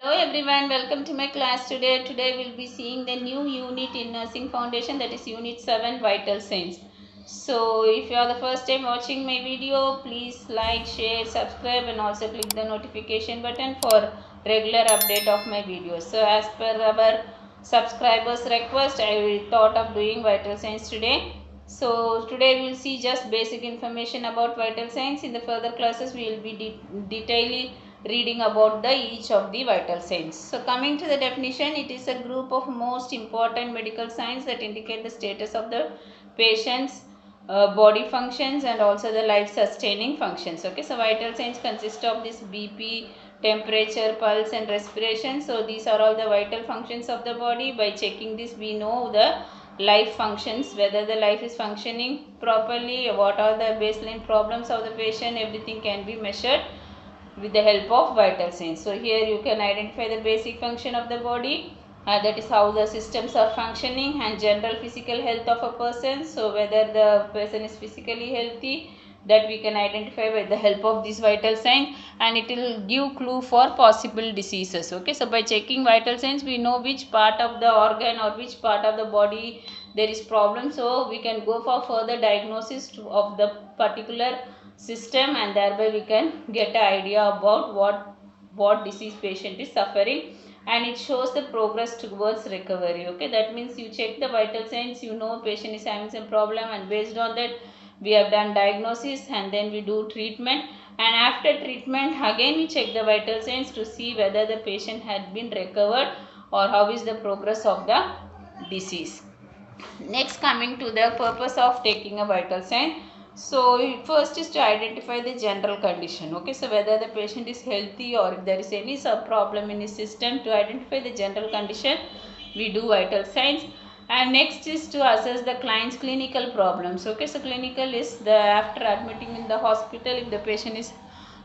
Hello everyone, welcome to my class today. Today we'll be seeing the new unit in Nursing Foundation, that is Unit 7 Vital Signs. So if you are the first time watching my video, please like, share, subscribe and also click the notification button for regular update of my videos. So as per our subscribers request, I thought of doing vital signs today. So today we will see just basic information about vital signs. In the further classes we will be detailing reading about the each of the vital signs. So coming to the definition, it is a group of most important medical signs that indicate the status of the patient's body functions and also the life sustaining functions. Okay, so vital signs consist of this BP, temperature, pulse and respiration. So these are all the vital functions of the body. By checking this we know the life functions, whether the life is functioning properly, what are the baseline problems of the patient, everything can be measured with the help of vital signs. So here you can identify the basic function of the body, that is how the systems are functioning, and general physical health of a person. So whether the person is physically healthy, that we can identify with the help of this vital sign, and it will give clue for possible diseases. Okay, so by checking vital signs we know which part of the organ or which part of the body there is problem, so we can go for further diagnosis of the particular system, and thereby we can get an idea about what disease patient is suffering, and it shows the progress towards recovery. Okay, that means you check the vital signs, you know patient is having some problem, and based on that we have done diagnosis and then we do treatment, and after treatment again we check the vital signs to see whether the patient had been recovered or how is the progress of the disease. Next, coming to the purpose of taking a vital sign. So first is to identify the general condition. Okay, so whether the patient is healthy or if there is any sub problem in his system, to identify the general condition we do vital signs. And next is to assess the client's clinical problems. Okay, so clinical is the after admitting in the hospital, if the patient is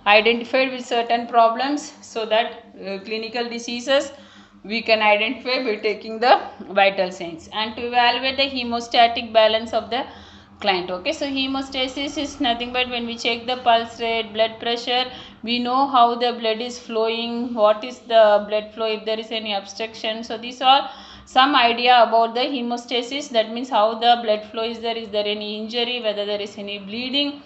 identified with certain problems, so that clinical diseases we can identify by taking the vital signs. And to evaluate the hemostatic balance of the client. Okay, so hemostasis is nothing but when we check the pulse rate, blood pressure, we know how the blood is flowing, what is the blood flow, if there is any obstruction. So these are some idea about the hemostasis, that means how the blood flow is there any injury, whether there is any bleeding.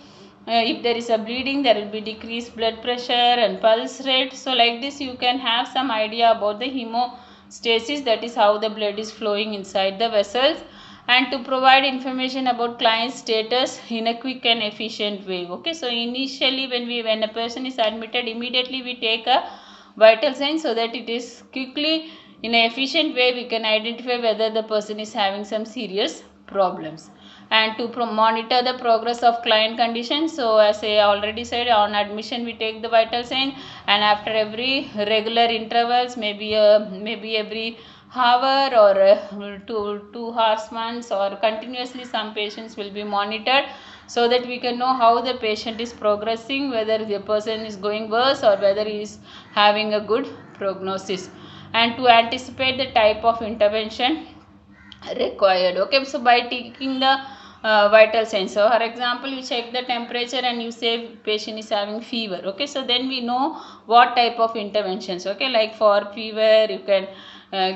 If there is a bleeding, there will be decreased blood pressure and pulse rate. So like this you can have some idea about the hemostasis, that is how the blood is flowing inside the vessels, and to provide information about client status in a quick and efficient way. Okay, so initially when a person is admitted, immediately we take a vital sign so that it is quickly in an efficient way we can identify whether the person is having some serious problems, and to monitor the progress of client condition. So as I already said, on admission we take the vital sign, and after every regular intervals, maybe every hour or 2 hours once, or continuously some patients will be monitored, so that we can know how the patient is progressing, whether the person is going worse or whether he is having a good prognosis, and to anticipate the type of intervention required. Okay, so by taking the vital signs, so for example you check the temperature and you say patient is having fever. Okay, so then we know what type of interventions. Okay, like for fever you can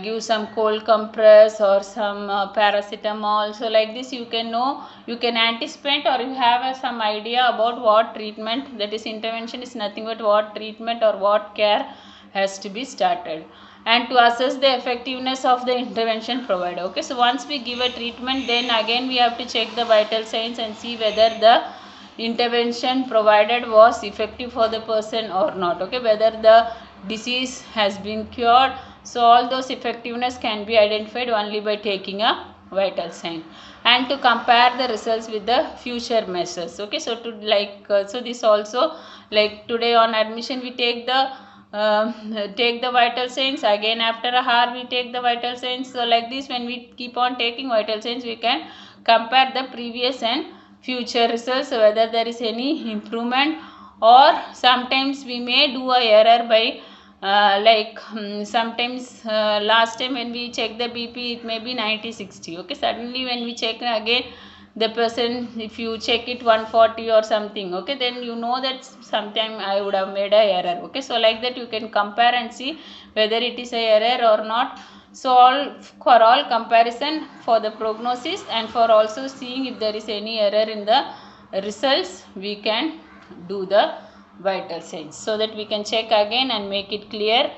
give some cold compress or some paracetamol. So like this you can know, you can anticipate, or you have some idea about what treatment, that is intervention is nothing but what treatment or what care has to be started, and to assess the effectiveness of the intervention provided. Okay, so once we give a treatment, then again we have to check the vital signs and see whether the intervention provided was effective for the person or not. Okay, whether the disease has been cured. So all those effectiveness can be identified only by taking a vital sign, and to compare the results with the future measures. Okay, so to so this also, like today on admission we take the vital signs, again after a hour we take the vital signs. So like this when we keep on taking vital signs, we can compare the previous and future results, whether there is any improvement, or sometimes we may do a error by sometimes last time when we check the BP it may be 90/60. Okay, suddenly when we check again the person, if you check it 140 or something, okay, then you know that sometime I would have made a error. Okay, so like that you can compare and see whether it is a error or not. So for all comparison for the prognosis and for also seeing if there is any error in the results, we can do the vital signs, so that we can check again and make it clear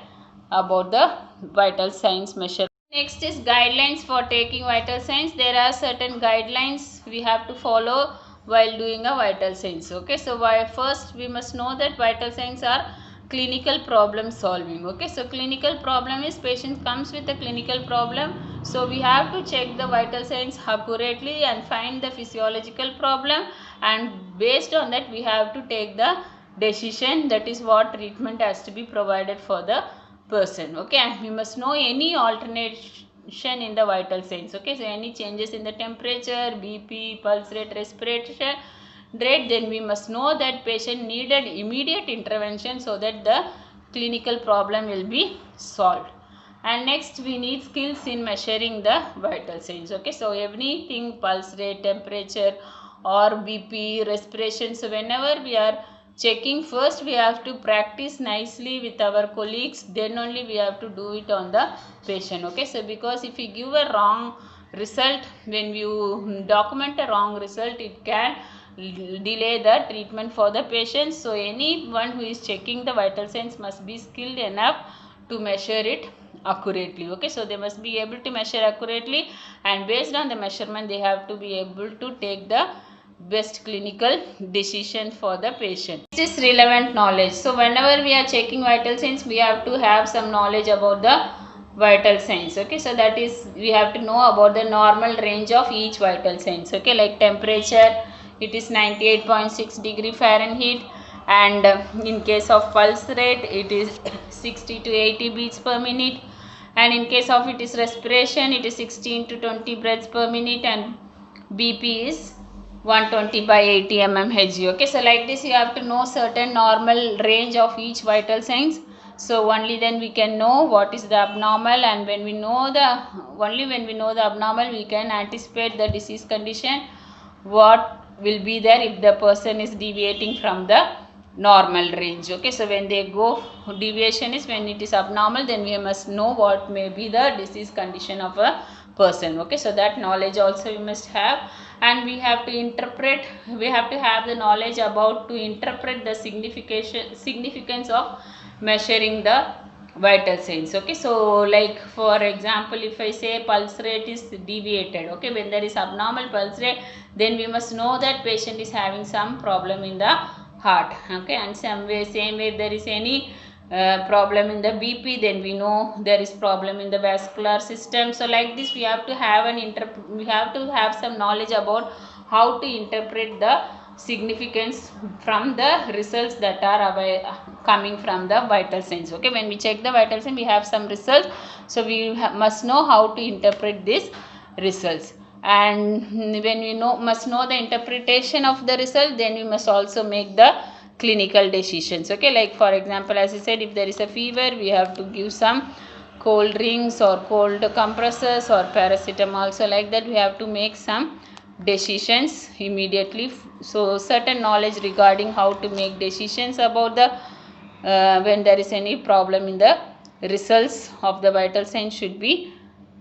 about the vital signs measure. Next is guidelines for taking vital signs. There are certain guidelines we have to follow while doing a vital signs. Okay, so first we must know that vital signs are clinical problem solving. Okay, so clinical problem is patient comes with a clinical problem, so we have to check the vital signs accurately and find the physiological problem, and based on that we have to take the decision, that is what treatment has to be provided for the person. Okay, and we must know any alternation in the vital signs. Okay, so any changes in the temperature, BP, pulse rate, respiration rate, then we must know that patient needed immediate intervention so that the clinical problem will be solved. And next we need skills in measuring the vital signs. Okay, so anything, pulse rate, temperature or BP, respiration, so whenever we are checking, first we have to practice nicely with our colleagues, then only we have to do it on the patient. Okay, so because if we give a wrong result, when you document a wrong result, it can delay the treatment for the patient. So anyone who is checking the vital signs must be skilled enough to measure it accurately. Okay, so they must be able to measure accurately, and based on the measurement they have to be able to take the best clinical decision for the patient. This is relevant knowledge. So whenever we are checking vital signs, we have to have some knowledge about the vital signs. Okay, so that is, we have to know about the normal range of each vital signs. Okay, like temperature, it is 98.6 degree Fahrenheit, and in case of pulse rate it is 60 to 80 beats per minute, and in case of it is respiration, it is 16 to 20 breaths per minute, and BP is 120 by 80 mmHg. Okay, so like this you have to know certain normal range of each vital signs. So only then we can know what is the abnormal, and when we know the, only when we know the abnormal we can anticipate the disease condition, what will be there if the person is deviating from the normal range. Okay, so when they go, deviation is when it is abnormal, then we must know what may be the disease condition of a person. Okay, so that knowledge also we must have, and we have to interpret, we have to have the knowledge about to interpret the significance of measuring the vital signs. Okay, so like for example, if I say pulse rate is deviated, okay, when there is abnormal pulse rate, then we must know that patient is having some problem in the heart. Okay, and same way if there is any problem in the BP, then we know there is problem in the vascular system. So like this we have to have we have to have some knowledge about how to interpret the significance from the results that are coming from the vital signs. Okay, when we check the vital sign, we have some results, so we must know how to interpret these results. And when we must know the interpretation of the result, then we must also make the clinical decisions. Okay, like for example, as I said, if there is a fever, we have to give some cold drinks or cold compresses or paracetamol. So like that we have to make some decisions immediately. So certain knowledge regarding how to make decisions about the when there is any problem in the results of the vital signs should be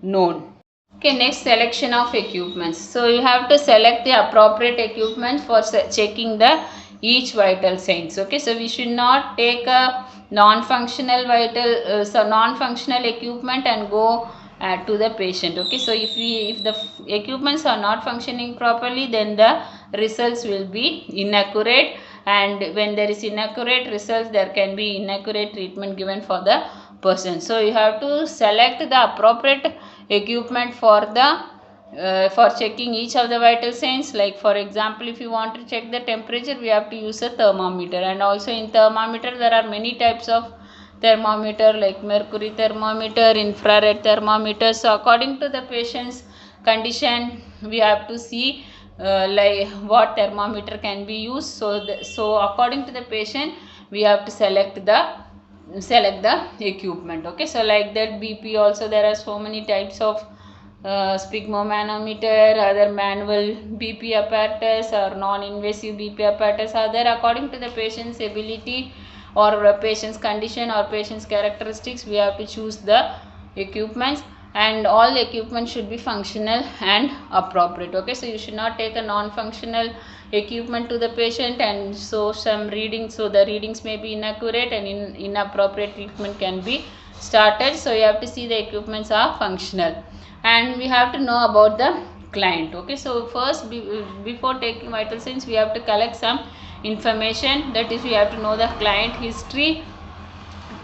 known. Okay, next, selection of equipments. So you have to select the appropriate equipment for checking the each vital signs. Okay, so we should not take a non-functional non-functional equipment and go to the patient. Okay, so if the equipments are not functioning properly, then the results will be inaccurate, and when there is inaccurate results, there can be inaccurate treatment given for the person. So you have to select the appropriate equipment for the for checking each of the vital signs. Like for example, if you want to check the temperature, we have to use a thermometer, and also in thermometer there are many types of thermometer, like mercury thermometer, infrared thermometer. So according to the patient's condition, we have to see like what thermometer can be used. So according to the patient, we have to select the equipment. Okay, so like that, BP also, there are so many types of sphygmomanometer, other manual BP apparatus or non-invasive BP apparatus are there. According to the patient's ability or patient's condition or patient's characteristics, we have to choose the equipments, and all the equipment should be functional and appropriate. Okay, so you should not take a non-functional equipment to the patient and so some readings, so the readings may be inaccurate and inappropriate treatment can be started. So you have to see the equipments are functional, and we have to know about the client. Okay, so first before taking vital signs, we have to collect some information, that is we have to know the client history,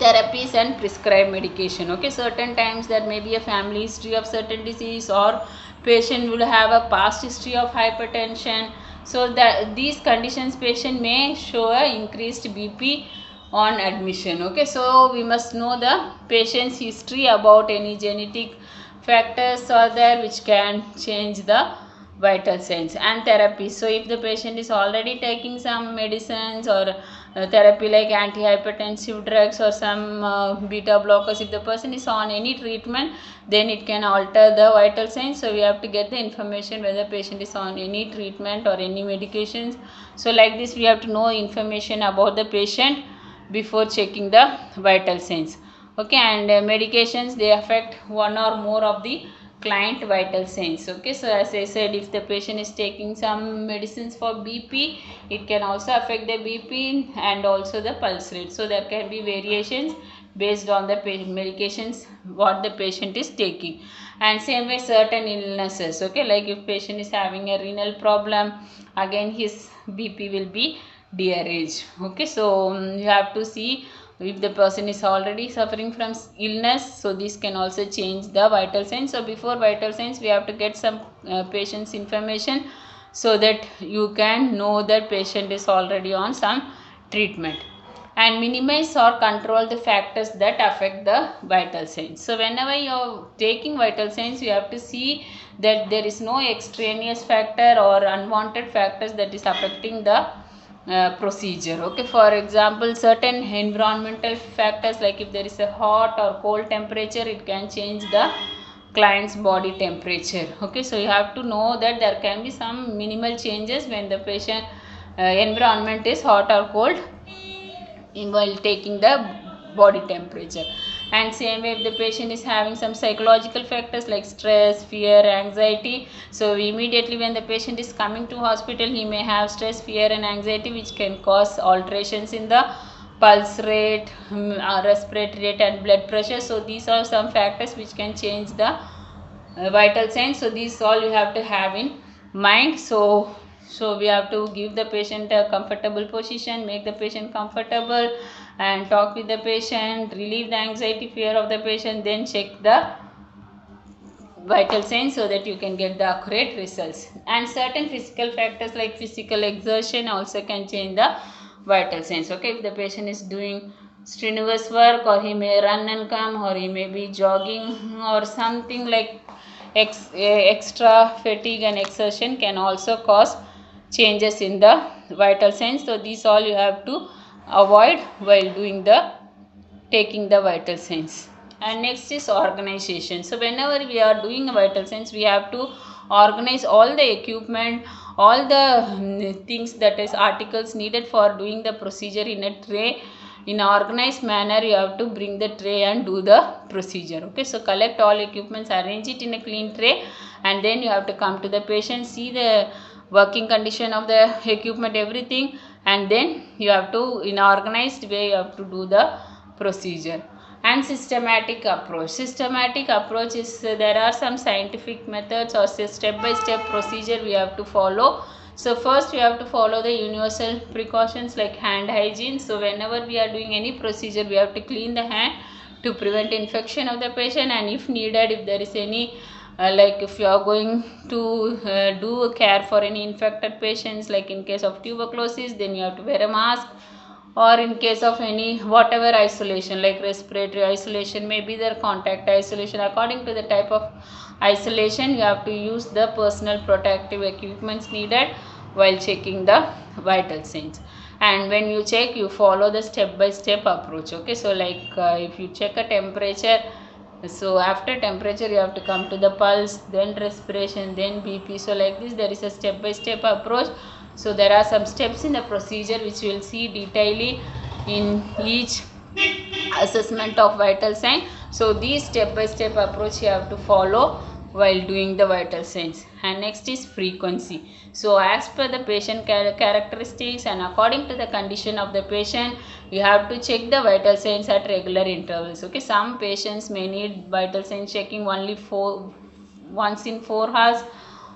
therapies and prescribed medication. Okay, certain times there may be a family history of certain disease, or patient will have a past history of hypertension, so that these conditions patient may show a increased BP on admission. Okay, so we must know the patient's history about any genetic factors are there which can change the vital signs. And therapy, so if the patient is already taking some medicines or therapy like antihypertensive drugs or some beta blockers, if the person is on any treatment, then it can alter the vital signs. So we have to get the information whether patient is on any treatment or any medications. So like this we have to know information about the patient before checking the vital signs. Okay, and medications, they affect one or more of the client vital signs. Okay, so as I said, if the patient is taking some medicines for BP, it can also affect the BP and also the pulse rate. So there can be variations based on the medications what the patient is taking. And same way certain illnesses, okay, like if patient is having a renal problem, again his BP will be dearranged. Okay, so you have to see if the person is already suffering from illness, so this can also change the vital signs. So before vital signs we have to get some patient's information, so that you can know that patient is already on some treatment. And minimize or control the factors that affect the vital signs. So whenever you are taking vital signs, you have to see that there is no extraneous factor or unwanted factors that is affecting the procedure. Okay, for example, certain environmental factors, like if there is a hot or cold temperature, it can change the client's body temperature. Okay, so you have to know that there can be some minimal changes when the patient environment is hot or cold while taking the body temperature. And same way if the patient is having some psychological factors like stress, fear, anxiety, so immediately when the patient is coming to hospital, he may have stress, fear and anxiety, which can cause alterations in the pulse rate, respiratory rate and blood pressure. So these are some factors which can change the vital signs. So these all you have to have in mind. So we have to give the patient a comfortable position, make the patient comfortable and talk with the patient, relieve the anxiety, fear of the patient, then check the vital signs so that you can get the accurate results. And certain physical factors like physical exertion also can change the vital signs. Okay, if the patient is doing strenuous work, or he may run and come, or he may be jogging, or something like extra fatigue and exertion can also cause changes in the vital signs. So these all you have to avoid while doing the taking the vital signs. And next is organization. So whenever we are doing a vital signs, we have to organize all the equipment, all the things, that is articles needed for doing the procedure in a tray. In an organized manner you have to bring the tray and do the procedure. Okay, so collect all equipments, arrange it in a clean tray, and then you have to come to the patient, see the working condition of the equipment, everything, and then you have to, in an organized way, you have to do the procedure. And systematic approach. Systematic approach is there are some scientific methods or step-by-step procedure we have to follow. So first we have to follow the universal precautions like hand hygiene. So whenever we are doing any procedure, we have to clean the hand to prevent infection of the patient, and if needed, if there is any like if you are going to do care for any infected patients, like in case of tuberculosis, then you have to wear a mask. Or in case of any whatever isolation like respiratory isolation, maybe their contact isolation, according to the type of isolation you have to use the personal protective equipments needed while checking the vital signs. And when you check, you follow the step by step approach. Okay, so like if you check a temperature, So after temperature you have to come to the pulse, then respiration, then BP. So like this there is a step by step approach. So there are some steps in the procedure which we will see detailedly in each assessment of vital sign. So these step by step approach you have to follow while doing the vital signs. And next is frequency. So as per the patient characteristics and according to the condition of the patient, you have to check the vital signs at regular intervals. Okay, some patients may need vital signs checking only once in 4 hours,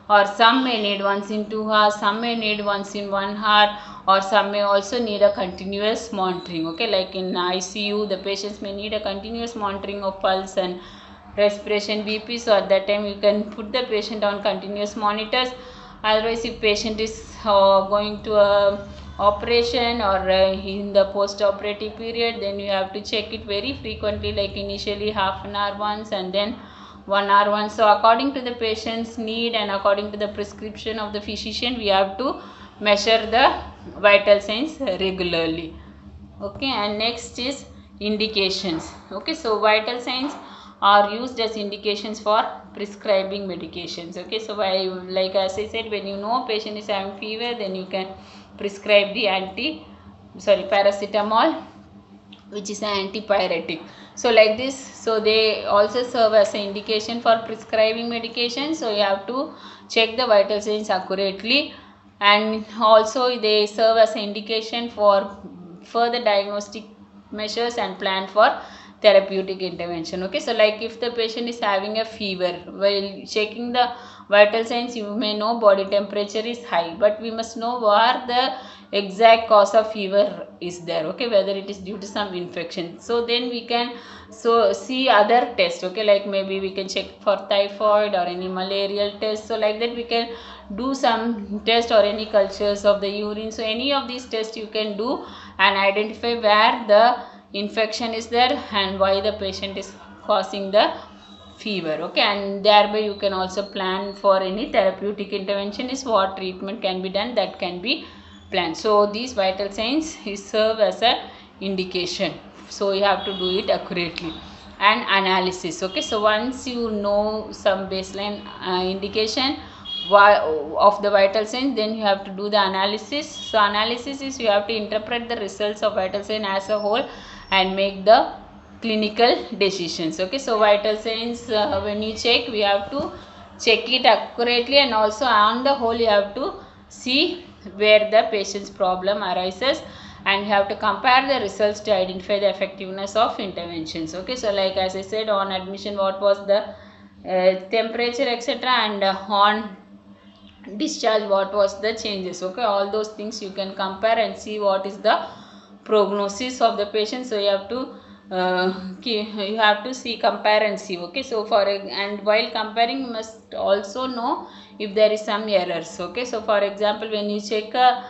or some may need once in 2 hours, some may need once in 1 hour, or some may also need a continuous monitoring. Okay, like in ICU the patients may need a continuous monitoring of pulse and respiration, BP. So at that time you can put the patient on continuous monitors. Otherwise if patient is going to a operation or in the post operative period, then you have to check it very frequently, like initially half an hour once and then 1 hour once. So according to the patient's need and according to the prescription of the physician, we have to measure the vital signs regularly. Okay, and next is indications. Okay, so vital signs are used as indications for prescribing medications. Okay, so like as I said, when you know patient is having fever, then you can prescribe the paracetamol, which is an antipyretic. So like this, so they also serve as an indication for prescribing medication. So you have to check the vital signs accurately, and also they serve as an indication for further diagnostic measures and plan for therapeutic intervention. Okay, so like if the patient is having a fever, while checking the vital signs you may know body temperature is high, but we must know where the exact cause of fever is there. Okay, whether it is due to some infection. So then we can see other tests. Okay, like maybe we can check for typhoid or any malarial test. So like that we can do some test or any cultures of the urine. So any of these tests you can do and identify where the infection is there and why the patient is causing the fever. Okay, and thereby you can also plan for any therapeutic intervention, is what treatment can be done, that can be planned. So these vital signs serve as a indication, so you have to do it accurately. And analysis. Okay, so once you know some baseline indication of the vital signs, then you have to do the analysis. So analysis is you have to interpret the results of vital sign as a whole and make the clinical decisions. Okay, so vital signs when you check, we have to check it accurately, and also on the whole you have to see where the patient's problem arises, and you have to compare the results to identify the effectiveness of interventions. Okay, so like as I said, on admission what was the temperature etc, and on discharge what was the changes. Okay, all those things you can compare and see what is the prognosis of the patient. So you have to you have to see, compare and see. Okay, so and while comparing you must also know if there is some errors. Okay, so for example when you check a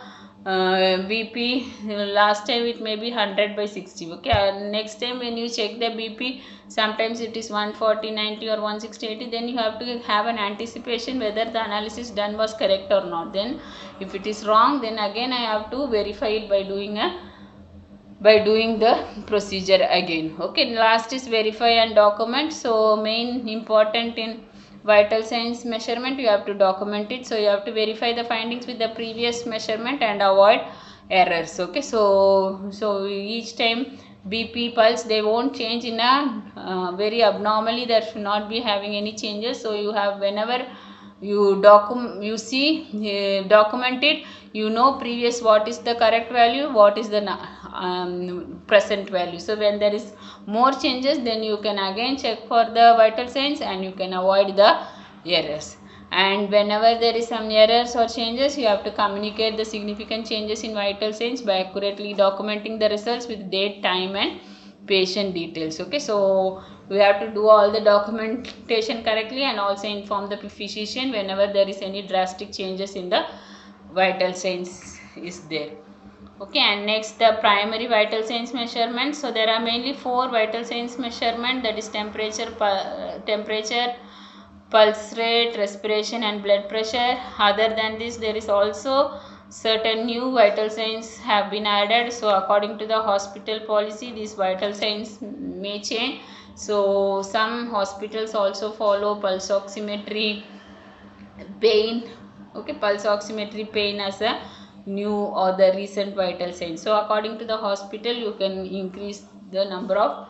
BP, last time it may be 100/60. Okay, next time when you check the BP, sometimes it is 140/90 or 160/80. Then you have to have an anticipation whether the analysis done was correct or not. Then if it is wrong, then again I have to verify it by doing the procedure again. Okay, last is verify and document. So main important in vital signs measurement, you have to document it. So you have to verify the findings with the previous measurement and avoid errors. Okay, so each time BP, pulse, they won't change in a very abnormally, there should not be having any changes. So you have, whenever you document it, you know previous what is the correct value, what is the present value. So when there is more changes, then you can again check for the vital signs and you can avoid the errors. And whenever there is some errors or changes, you have to communicate the significant changes in vital signs by accurately documenting the results with date, time and patient details. Okay, so we have to do all the documentation correctly and also inform the physician whenever there is any drastic changes in the vital signs is there. Okay, and next the primary vital signs measurement. So there are mainly 4 vital signs measurement, that is temperature, pulse rate, respiration and blood pressure. Other than this, there is also certain new vital signs have been added. So according to the hospital policy, these vital signs may change. So some hospitals also follow pulse oximetry pain, okay, pulse oximetry pain as a new or the recent vital signs. So according to the hospital you can increase the number of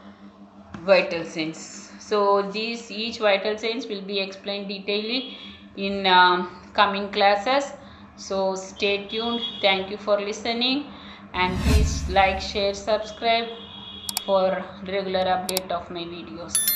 vital signs. So these each vital signs will be explained detailedly in coming classes. So stay tuned. Thank you for listening, and please like, share, subscribe for regular update of my videos.